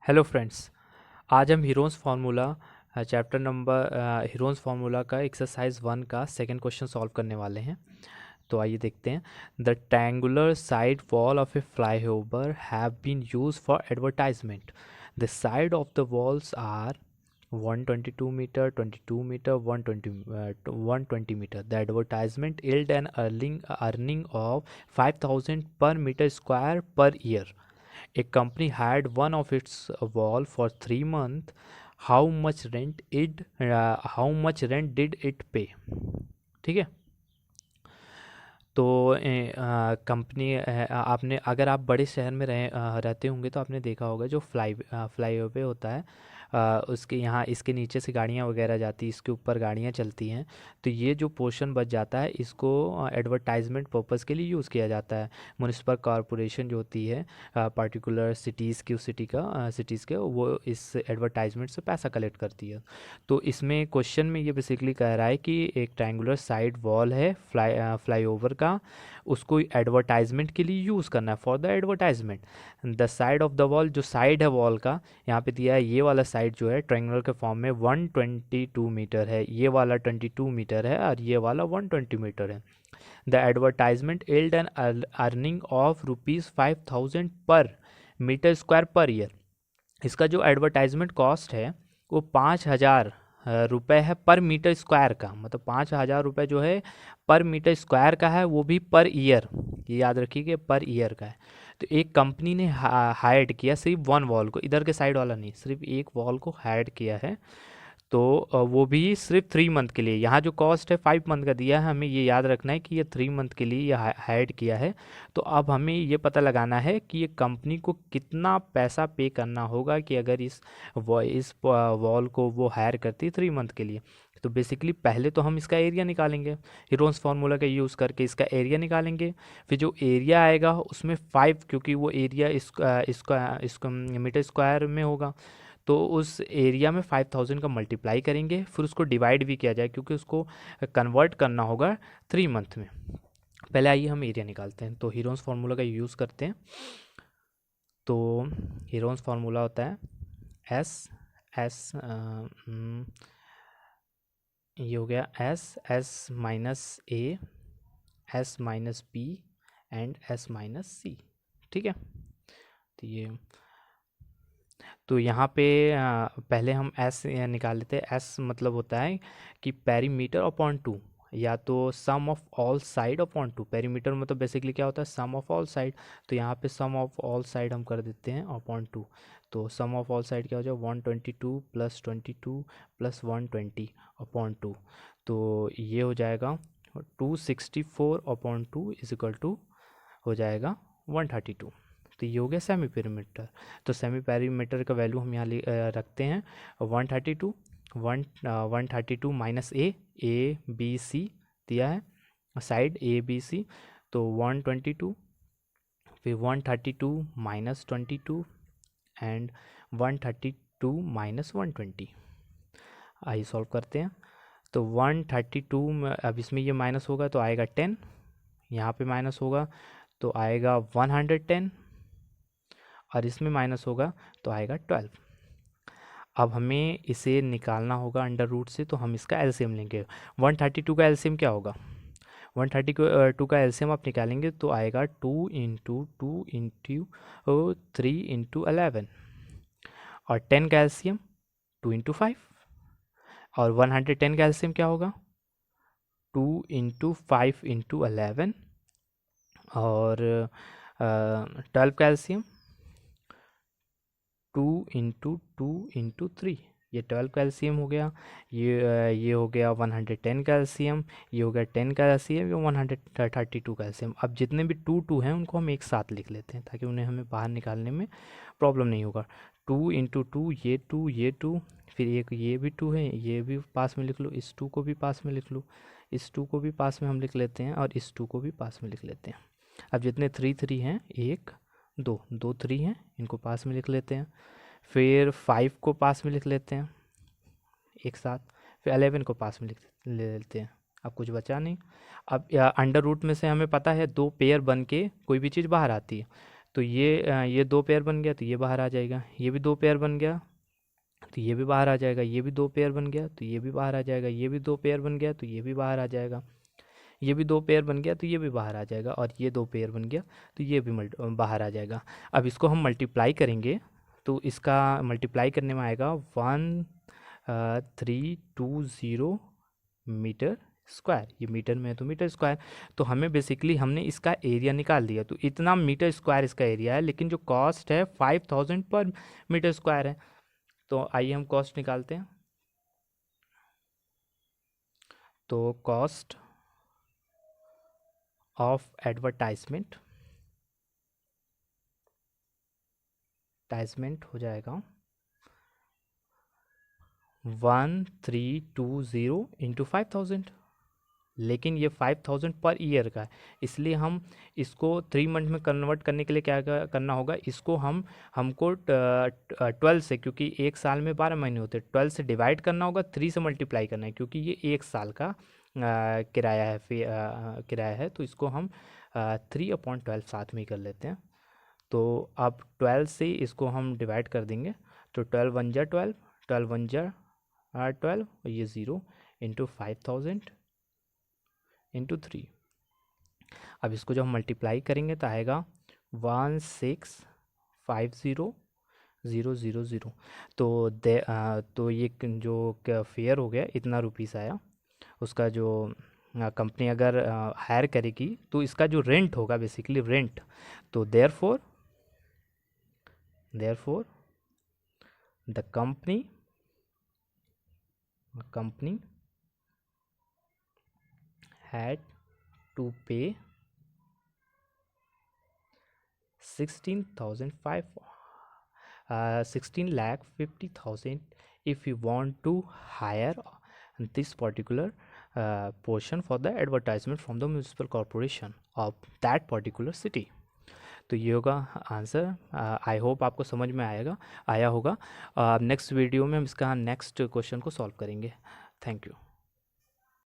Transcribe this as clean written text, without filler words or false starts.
Hello friends, आज हम Heron's formula chapter number Heron's formula का एक्सरसाइज 1 का सेकंड क्वेश्चन सॉल्व करने वाले हैं। तो आइए देखते हैं। The triangular side wall of a flyover have been used for advertisement. The side of the walls are 122 meter, 22 meter, 120 meter. The advertisement yield an earning of 5,000 per meter square per year. A company had one of its wall for 3 months. How much rent did it pay? ठीक है। तो company आपने अगर आप बड़े शहर में रहते होंगे तो आपने देखा होगा जो फ्लाई ओवर होता है, उसके यहाँ इसके नीचे से गाड़ियाँ वगैरह जाती हैं, इसके ऊपर गाड़ियाँ चलती हैं। तो ये जो पोर्शन बच जाता है इसको एडवर्टाइजमेंट पर्पज़ के लिए यूज़ किया जाता है। म्यूनिसिपल कॉरपोरेशन जो होती है पार्टिकुलर सिटीज़ की, उस सिटीज़ के वो इस एडवर्टाइजमेंट से पैसा कलेक्ट करती है। तो इसमें क्वेश्चन में ये बेसिकली कह रहा है कि एक ट्रायंगुलर साइड वॉल है फ्लाई ओवर का, उसको एडवर्टाइजमेंट के लिए यूज़ करना है, for the advertisement. The side of the wall, जो साइड है वॉल का यहाँ पे दिया है, ये वाला साइड जो है ट्रायंगुलर के फॉर्म में 122 मीटर है, ये वाला 22 मीटर है और ये वाला 120 मीटर है। The advertisement yield an earning of ₹5,000 per metre square per year. इसका जो एडवर्टाइजमेंट कॉस्ट है वो 5,000 रुपये है पर मीटर स्क्वायर का, मतलब 5,000 रुपये जो है पर मीटर स्क्वायर का है, वो भी पर ईयर। ये याद रखिए पर ईयर का है। तो एक कंपनी ने हायर किया सिर्फ वन वॉल को, इधर के साइड वाला नहीं, सिर्फ एक वॉल को हायर किया है। तो वो भी सिर्फ 3 मंथ के लिए। यहाँ जो कॉस्ट है 5 मंथ का दिया है, हमें ये याद रखना है कि ये 3 मंथ के लिए ये हायर किया है। तो अब हमें ये पता लगाना है कि ये कंपनी को कितना पैसा पे करना होगा कि अगर इस वॉल को वो हायर करती 3 मंथ के लिए। तो बेसिकली पहले तो हम इसका एरिया निकालेंगे, हीरोन्स फार्मूला का यूज़ करके इसका एरिया निकालेंगे। फिर जो एरिया आएगा उसमें 5, क्योंकि वो एरिया इसका मीटर स्क्वायर में होगा, तो उस एरिया में 5,000 का मल्टीप्लाई करेंगे। फिर उसको डिवाइड भी किया जाए क्योंकि उसको कन्वर्ट करना होगा 3 मंथ में। पहले आइए हम एरिया निकालते हैं। तो हीरोन्स फार्मूला का यूज़ करते हैं। तो हीरोन्स फार्मूला होता है एस एस ये हो गया S minus A, S minus B and S minus C. ठीक है। तो यहाँ पे पहले हम एस निकाल लेते हैं। एस मतलब होता है कि पेरीमीटर अपॉन 2, या तो sum of all side upon 2। Perimeter मतलब बेसिकली क्या होता है, सम ऑफ ऑल साइड। तो यहाँ पे सम ऑफ ऑल साइड हम कर देते हैं अपॉन 2। तो सम ऑफ ऑल साइड क्या हो जाए, 122 + 22 + 120 अपॉन 2। तो ये हो जाएगा 264 अपॉन 2 = हो जाएगा 132। तो ये हो गया सेमी पेरीमीटर। तो सेमी पेरीमीटर का वैल्यू हम यहाँ रखते हैं 132। 132 माइनस ए बी सी दिया है, साइड ए बी सी। तो 122, फिर 132 माइनस 22 एंड 132 माइनस 120। आइए सॉल्व करते हैं। तो 132 में अब इसमें ये माइनस होगा तो आएगा 10, यहाँ पे माइनस होगा तो आएगा 110, और इसमें माइनस होगा तो आएगा 12। अब हमें इसे निकालना होगा अंडर रूट से, तो हम इसका एलसीएम लेंगे। 132 का एलसीएम क्या होगा, 132 का एलसीएम आप निकालेंगे तो आएगा 2 × 2 × 3 × 11, और 10 का एलसीएम 2 × 5, और 110 का एलसीएम क्या होगा 2 × 5 × 11, और 12 का एलसीएम 2 × 2 × 3। ये 12 का एलसीएम हो गया। ये हो गया 110 का एलसीएम, ये हो गया 10 का एलसीएम, ये 132 का एलसीएम। अब जितने भी 2 हैं उनको हम एक साथ लिख लेते हैं ताकि उन्हें हमें बाहर निकालने में प्रॉब्लम नहीं होगा। 2 × 2 ये 2, फिर एक ये भी 2 है, ये भी पास में लिख लो, इस 2 को भी पास में लिख लो, इस 2 को भी पास में हम लिख लेते हैं, और इस 2 को भी पास में लिख लेते हैं। अब जितने 3 हैं, 1 2 3 हैं, इनको पास में लिख लेते हैं। फिर 5 को पास में लिख लेते हैं एक साथ, फिर 11 को पास में ले लेते हैं। अब कुछ बचा नहीं। अब अंडर रूट में से हमें पता है 2 पेयर बन के कोई भी चीज़ बाहर आती है, तो ये 2 पेयर बन गया तो ये बाहर आ जाएगा, ये भी 2 पेयर बन गया तो ये भी बाहर आ जाएगा, ये भी 2 पेयर बन गया तो ये भी बाहर आ जाएगा, ये भी 2 पेयर बन गया तो ये भी बाहर आ जाएगा, ये भी 2 पेयर बन गया तो ये भी बाहर आ जाएगा, और ये 2 पेयर बन गया तो ये भी बाहर आ जाएगा। अब इसको हम मल्टीप्लाई करेंगे तो इसका मल्टीप्लाई करने में आएगा 1320 मीटर स्क्वायर। ये मीटर में है तो मीटर स्क्वायर। तो हमें बेसिकली हमने इसका एरिया निकाल दिया, तो इतना मीटर स्क्वायर इसका एरिया है, लेकिन जो कॉस्ट है 5000 पर मीटर स्क्वायर है। तो आइए हम कॉस्ट निकालते हैं। तो कॉस्ट ऑफ एडवर्टाइजमेंट हो जाएगा 1320 इंटू 5000, लेकिन ये 5000 पर ईयर का है, इसलिए हम इसको 3 मंथ में कन्वर्ट करने के लिए क्या करना होगा, इसको हमको 12 से, क्योंकि एक साल में 12 महीने होते हैं, 12 से डिवाइड करना होगा, 3 से मल्टीप्लाई करना है, क्योंकि ये एक साल का किराया है, किराया है, तो इसको हम 3/12 साथ में ही कर लेते हैं। तो अब 12 से इसको हम डिवाइड कर देंगे, तो 12 1 जा 12, 12 1 जा 12, और ये 0 इंटू 5000 इंटू 3। अब इसको जब हम मल्टीप्लाई करेंगे तो आएगा 1650000। तो ये जो फेयर हो गया इतना रुपीस आया। उसका जो कंपनी अगर हायर करेगी तो इसका जो रेंट होगा, बेसिकली रेंट, तो therefore the company had to pay 16,50,000 if you want to hire this particular portion for the advertisement from the municipal corporation of that particular city। तो ये होगा आंसर। आई होप आपको समझ में आया होगा। नेक्स्ट वीडियो में हम इसका नेक्स्ट क्वेश्चन को सॉल्व करेंगे। Thank you.